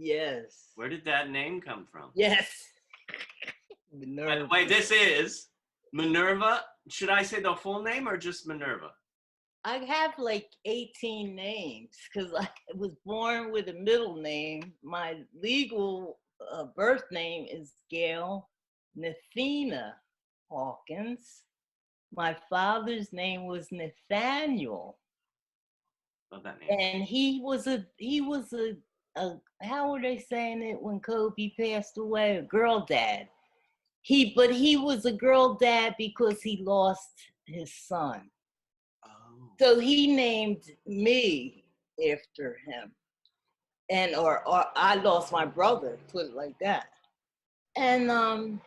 Yes. Where did that name come from? Yes. By the Minerva. way, this is Minerva. Should I say the full name or just Minerva? I have like 18 names because I was born with a middle name. My legal birth name is Gail Nathina Hawkins. My father's name was Nathaniel. Love that name. And he was a how were they saying it when Kobe passed away? A girl dad. But he was a girl dad because he lost his son. Oh. So he named me after him. And or I lost my brother, put it like that. And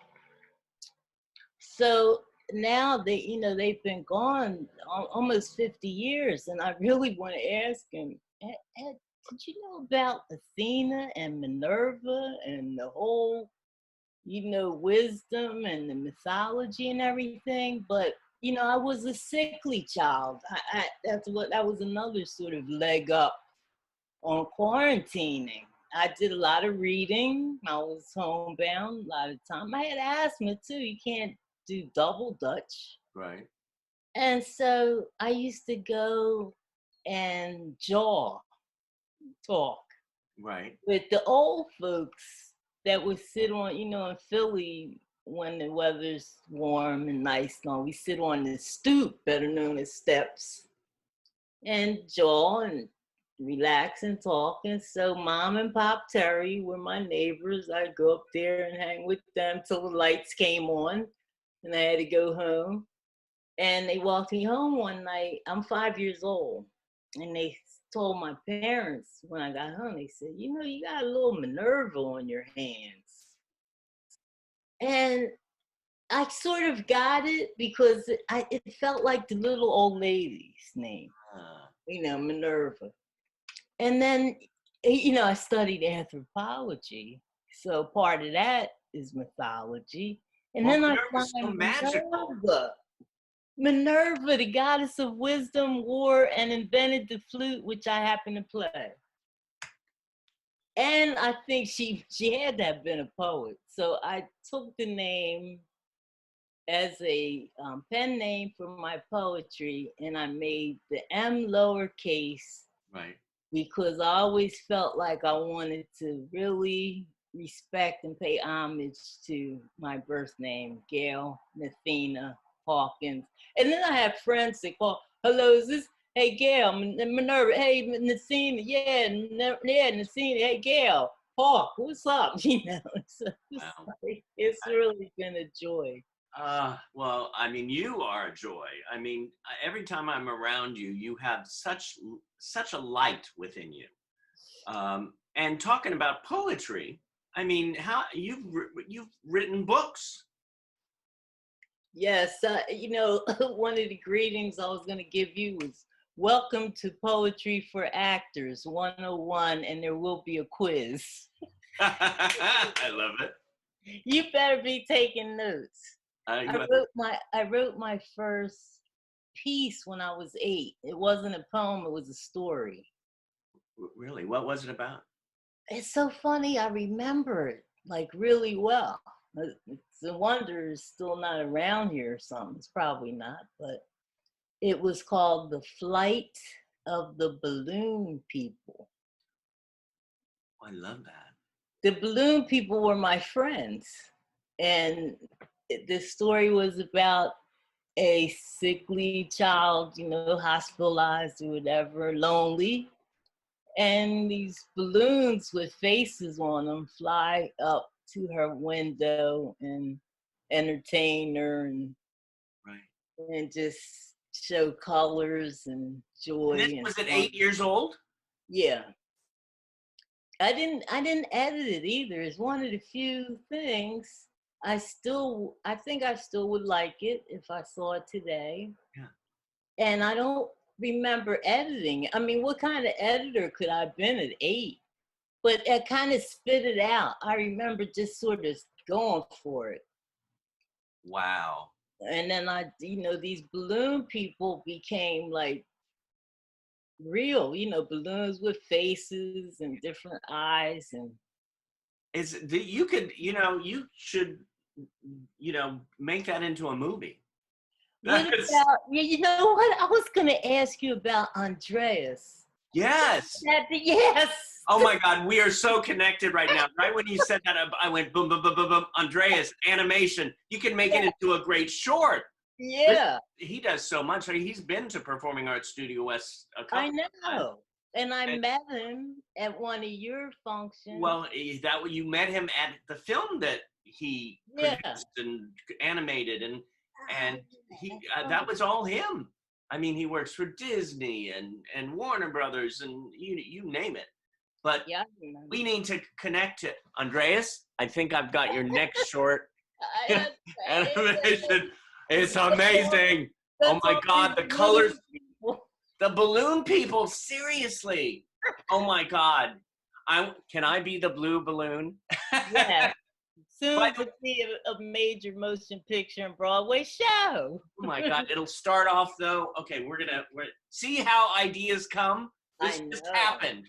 so now they've been gone almost 50 years, and I really want to ask him, did you know about Athena and Minerva and the whole, wisdom and the mythology and everything? But I was a sickly child. That was another sort of leg up on quarantining. I did a lot of reading. I was homebound a lot of time. I had asthma too. You can't do double Dutch. Right. And so I used to go and talk Right. with the old folks that would sit on, in Philly when the weather's warm and nice. We sit on the stoop, better known as steps, and jaw and relax and talk. And so Mom and Pop Terry were my neighbors. I'd go up there and hang with them till the lights came on and I had to go home. And they walked me home one night. I'm 5 years old. And they told my parents when I got home, they said, you got a little Minerva on your hands. And I sort of got it because it felt like the little old lady's name, Minerva. And then, I studied anthropology. So part of that is mythology. And then I Minerva's so find magical. Minerva, the goddess of wisdom, war, and invented the flute, which I happen to play. And I think she had to have been a poet. So I took the name as a pen name for my poetry, and I made the M lowercase. Right. Because I always felt like I wanted to really respect and pay homage to my birth name, Gail Nathina Hawkins. And then I have friends that call, hello, is this, hey, Gail, Minerva, hey, Nathina, yeah, Nathina, hey, Gail, Hawk, what's up? It's really been a joy. Well, I mean, you are a joy. I mean, every time I'm around you, you have such a light within you. And talking about poetry, I mean, how you've written books. Yes, one of the greetings I was going to give you was welcome to Poetry for Actors 101, and there will be a quiz. I love it. You better be taking notes. I wrote my first piece when I was 8. It wasn't a poem, it was a story. Really? What was it about? It's so funny, I remember it like really well. It's a wonder it's still not around here or something. It's probably not, but it was called The Flight of the Balloon People. I love that. The balloon people were my friends. And the story was about a sickly child, hospitalized or whatever, lonely. And these balloons with faces on them fly up to her window and entertain her and just show colors and joy. And was it 8 years old? Yeah. I didn't edit it either. It's one of the few things I think I still would like it if I saw it today. Yeah. And I don't remember editing. I mean, what kind of editor could I have been at 8? But I kind of spit it out. I remember just sort of going for it. Wow. And then these balloon people became like real, balloons with faces and different eyes. And you could, you should, make that into a movie. What about, you know what? I was going to ask you about Andreas. Yes. Yes. Oh my God, we are so connected right now. Right when you said that, I went boom, boom, boom, boom, boom. Andreas, animation. You can make it into a great short. Yeah. He does so much. I mean, he's been to Performing Arts Studio West a couple I of times. know. And I met him at one of your functions. Well, is that what you met him at the film that he produced and animated, and he that was all him. I mean, he works for Disney and Warner Brothers and you name it. But we need to connect to Andreas. I think I've got your next short animation. It's amazing. Oh my God, the colors, the balloon people. Seriously. Oh my God. Can I be the blue balloon? Yeah. Soon to be a major motion picture and Broadway show. Oh my God. It'll start off though. Okay, we're see how ideas come. This just happened.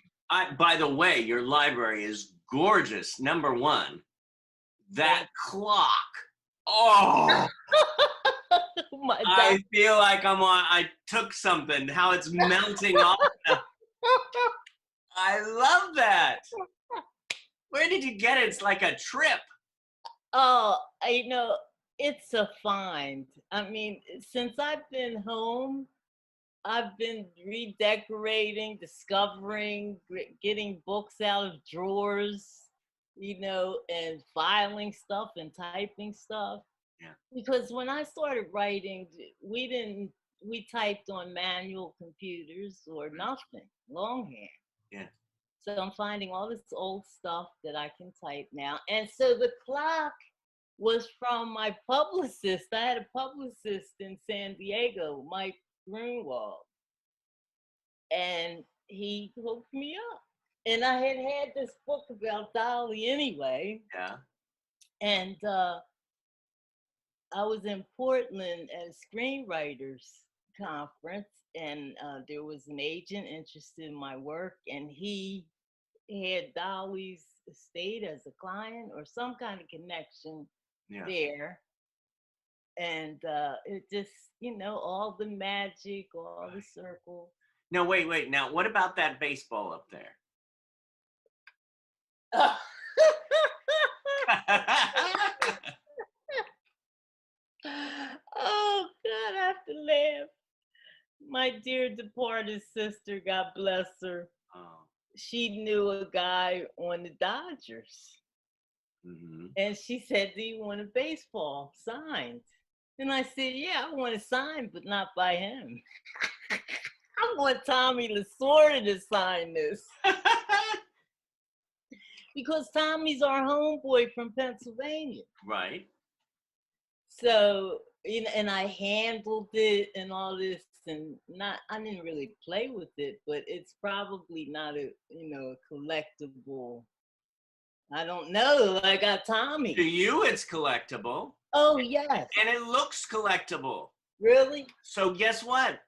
By the way, your library is gorgeous. Number one, that clock. Oh, I feel like I took something, how it's melting off. I love that. Where did you get it? It's like a trip. Oh, it's a find. I mean, since I've been home, I've been redecorating, discovering, getting books out of drawers, and filing stuff and typing stuff. Yeah. Because when I started writing, we typed on manual computers or nothing, longhand. Yeah. So I'm finding all this old stuff that I can type now. And so the clock was from my publicist. I had a publicist in San Diego, Mike Grunwald. And he hooked me up. And I had this book about Dolly anyway. Yeah. And I was in Portland at a screenwriters conference, and there was an agent interested in my work, and he had Dolly's estate as a client or some kind of connection there. And it just, all the magic, all the circles. No, wait. Now, what about that baseball up there? Oh, God, I have to laugh. My dear departed sister, God bless her. Oh. She knew a guy on the Dodgers. Mm-hmm. And she said, do you want a baseball signed? And I said, yeah, I want it signed, but not by him. I want Tommy Lasorda to sign this. Because Tommy's our homeboy from Pennsylvania. Right. So, and I handled it and all this, and I didn't really play with it, but it's probably not a collectible. I don't know. I got Tommy. To you, it's collectible. Oh, yes. And it looks collectible. Really? So guess what?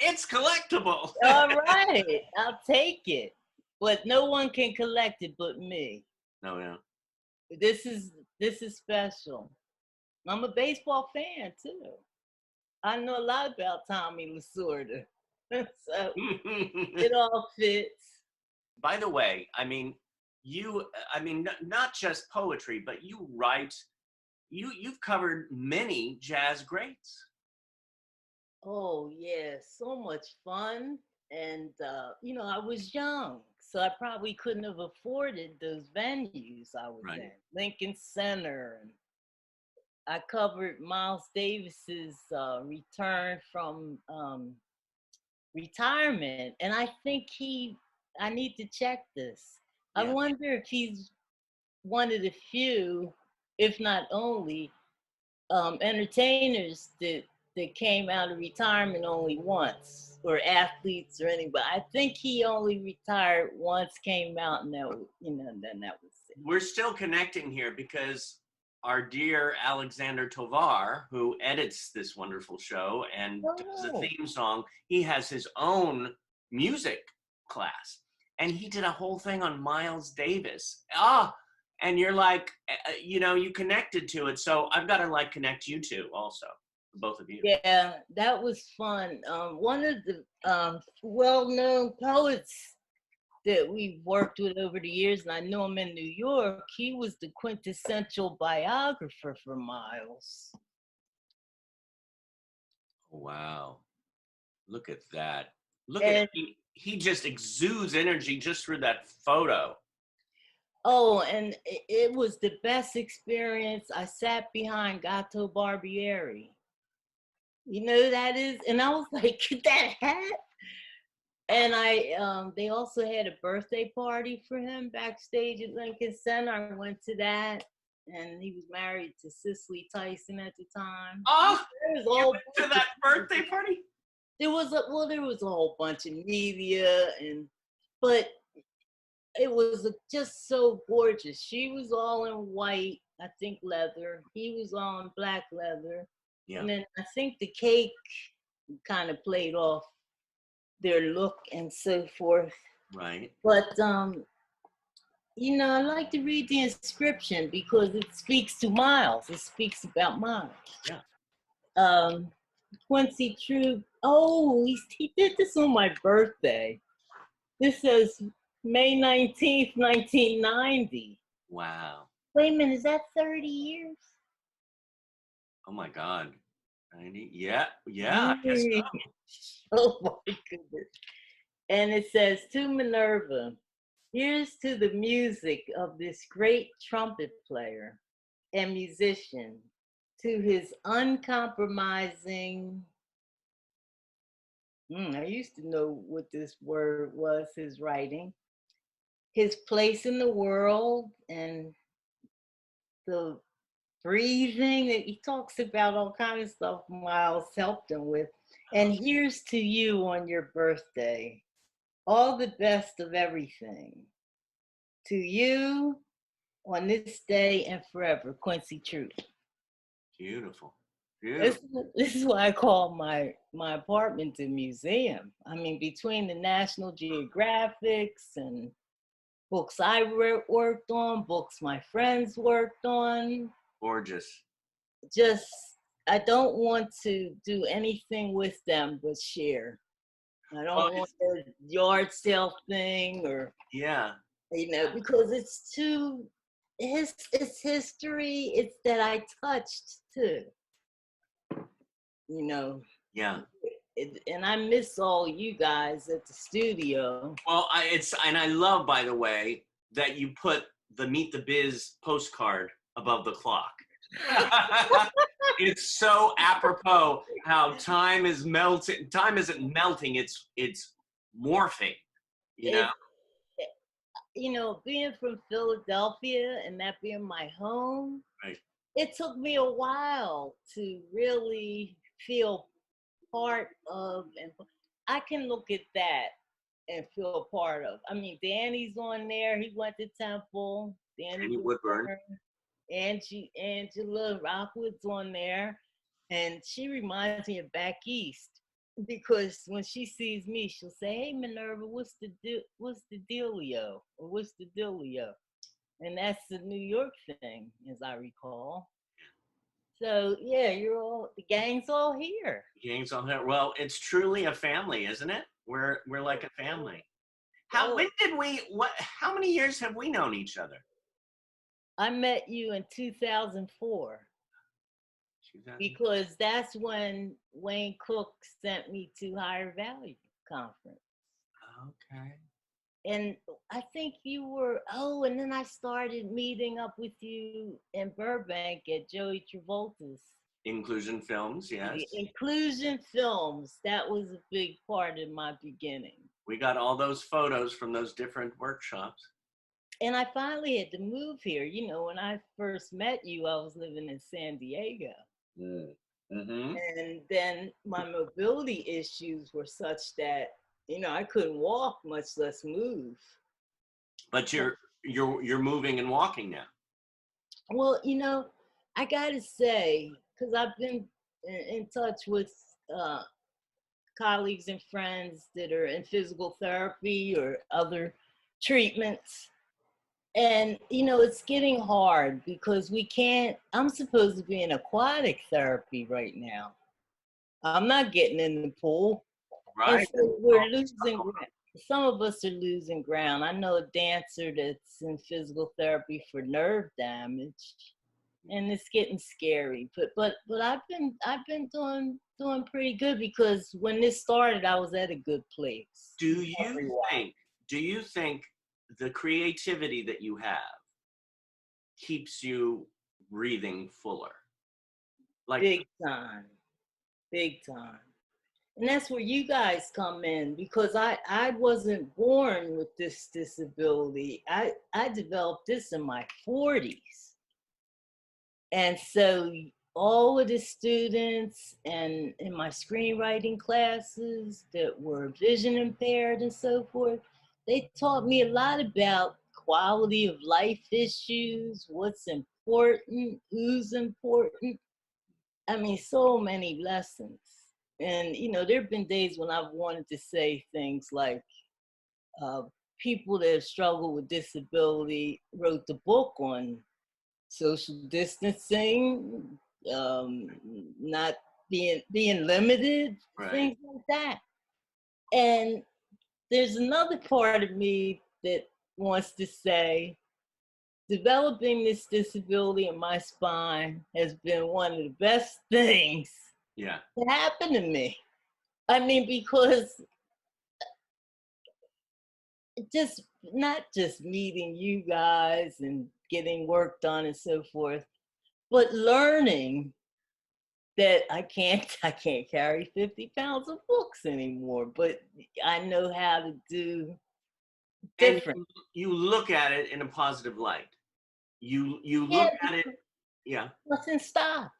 It's collectible. All right. I'll take it. But no one can collect it but me. No. This is special. I'm a baseball fan, too. I know a lot about Tommy Lasorda. So it all fits. By the way, not just poetry, but you write, you've covered many jazz greats. Oh, yeah, so much fun. And, I was young, so I probably couldn't have afforded those venues I was in. Lincoln Center. And I covered Miles Davis's return from retirement. And I think I need to check this. Yeah. I wonder if he's one of the few, if not only, entertainers that came out of retirement only once, or athletes or anybody. I think he only retired once, came out, and then that was it. We're still connecting here because our dear Alexander Tovar, who edits this wonderful show and does the theme song, he has his own music class. And he did a whole thing on Miles Davis. and you're like, you know, you connected to it. So I've got to like connect you two also, both of you. Yeah, that was fun. One of the well-known poets that we've worked with over the years, and I know him in New York, he was the quintessential biographer for Miles. Wow. Look at that. Look at And he just exudes energy just through that photo. oh, and it was the best experience. I sat behind Gato Barbieri. You know who that is? And I was like, that hat? And they also had a birthday party for him backstage at Lincoln Center. I went to that, and he was married to Cicely Tyson at the time. Oh, There was you went to that birthday party? there was a whole bunch of media, but it was just so gorgeous. She was all in white, I think leather. He was all in black leather. Yeah. And then I think the cake kind of played off their look and so forth. Right. But you know, I like to read the inscription because it speaks to Miles. It speaks about Miles. Yeah. Quincy True. Oh, he did this on my birthday. This says May 19th, 1990. Wow. Wait a minute, is that 30 years? Oh my God. 90? Yeah. Yeah. I guess so. Oh my goodness. And it says, to Minerva, here's to the music of this great trumpet player and musician, to his uncompromising, I used to know what this word was, his writing, his place in the world, and the breathing that he talks about, all kinds of stuff Miles helped him with. And here's to you on your birthday, all the best of everything. To you on this day and forever, Quincy Truth. Beautiful. Beautiful. This is why I call my apartment a museum. I mean, between the National Geographics and books I worked on, books my friends worked on. Gorgeous. Just, I don't want to do anything with them but share. I don't want a yard sale thing or, yeah, you know, because it's history. It's that I touched too, you know. Yeah. And I miss all you guys at the studio. Well, I love, by the way, that you put the Meet the Biz postcard above the clock. It's so apropos how time is melting. Time isn't melting; it's morphing. You know. You know, being from Philadelphia and that being my home, Right. It took me a while to really feel part of, and I can look at that and feel a part of. I mean, Danny's on there. He went to Temple. Danny Woodburn. Angela Rockwood's on there, and she reminds me of back east because when she sees me, she'll say, "Hey, Minerva, what's the dealio? Or what's the dealio?" And that's the New York thing, as I recall. So yeah, the gang's all here. Gang's all here. Well, it's truly a family, isn't it? We're like a family. How many years have we known each other? I met you in 2004. Because that's when Wayne Cook sent me to Higher Value Conference. Okay. And I think you were, and then I started meeting up with you in Burbank at Joey Travolta's. Inclusion Films, yes. Inclusion Films, that was a big part of my beginning. We got all those photos from those different workshops. And I finally had to move here. You know, when I first met you, I was living in San Diego. Mm-hmm. And then my mobility issues were such that, you know, I couldn't walk, much less move. But you're moving and walking now. Well, you know, I gotta say, because I've been in touch with colleagues and friends that are in physical therapy or other treatments. And, you know, it's getting hard because we can't, I'm supposed to be in aquatic therapy right now. I'm not getting in the pool. And Right. so we're losing ground. Some of us are losing ground. I know a dancer that's in physical therapy for nerve damage, and it's getting scary. But I've been doing pretty good because when this started, I was at a good place. Do you think, do you think the creativity that you have keeps you breathing fuller? Like, Big time, big time. And that's where you guys come in because I wasn't born with this disability. I developed this in my 40s. And so all of the students and in my screenwriting classes that were vision impaired and so forth, they taught me a lot about quality of life issues, what's important, who's important. I mean, so many lessons. And, you know, there have been days when I've wanted to say things like, uh, people that have struggled with disability wrote the book on social distancing, um, not being limited, right. things like that. And there's another part of me that wants to say, developing this disability in my spine has been one of the best things Yeah. that happened to me. I mean, because just not just meeting you guys and getting work done and so forth, but learning that I can't carry 50 pounds of books anymore, but I know how to do And different. you look at it in a positive light. You Yeah, look at it, yeah. nothing stopped.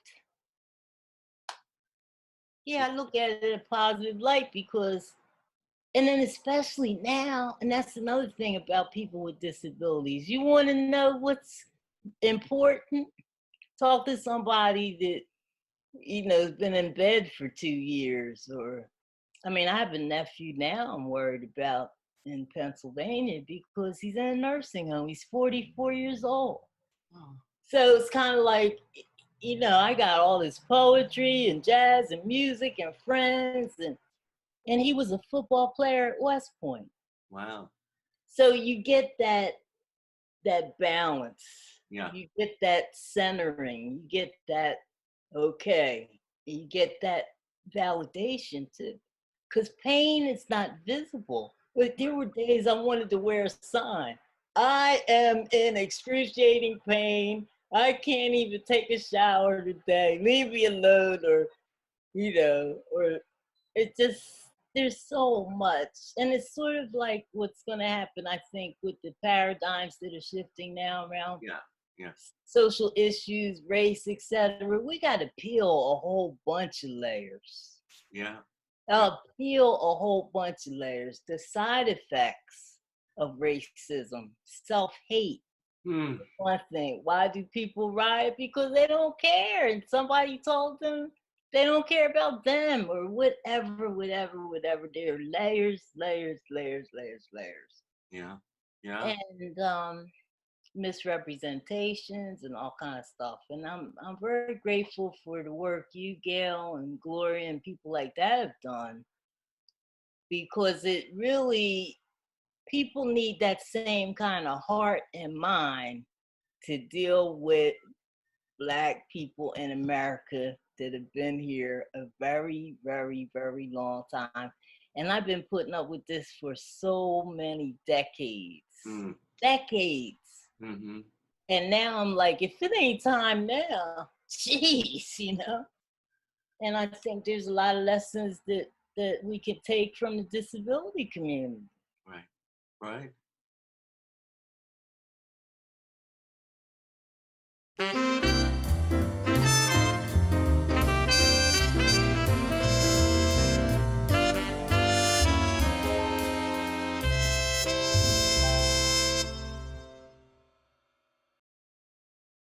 Yeah, I look at it in a positive light because, and then especially now, and that's another thing about people with disabilities. You want to know what's important? Talk to somebody that, you know, has been in bed for 2 years. Or, I mean, I have a nephew now I'm worried about in Pennsylvania because he's in a nursing home. He's 44 years old. Oh. So it's kind of like, you know, I got all this poetry and jazz and music and friends, and he was a football player at West Point. Wow. So you get that balance. Yeah. You get that centering. You get that okay. You get that validation too. Because pain is not visible. But there were days I wanted to wear a sign. I am in excruciating pain. I can't even take a shower today. Leave me alone, or, you know, or it just, there's so much. And it's sort of like what's going to happen, I think, with the paradigms that are shifting now around Yeah. Yeah. social issues, race, etc. We got to peel a whole bunch of layers. Yeah. Peel a whole bunch of layers. The side effects of racism, self-hate. Hmm. One thing, why do people riot? Because they don't care, and somebody told them they don't care about them, or whatever. There are layers, layers, layers, layers, layers, Yeah. Yeah. and misrepresentations and all kind of stuff. And I'm very grateful for the work you, Gail, and Gloria, and people like that have done, because it really, people need that same kind of heart and mind to deal with Black people in America that have been here a very, very, very long time. And I've been putting up with this for so many decades. Mm. Decades. Mm-hmm. And now I'm like, if it ain't time now, jeez, you know? And I think there's a lot of lessons that we can take from the disability community. Right. Right.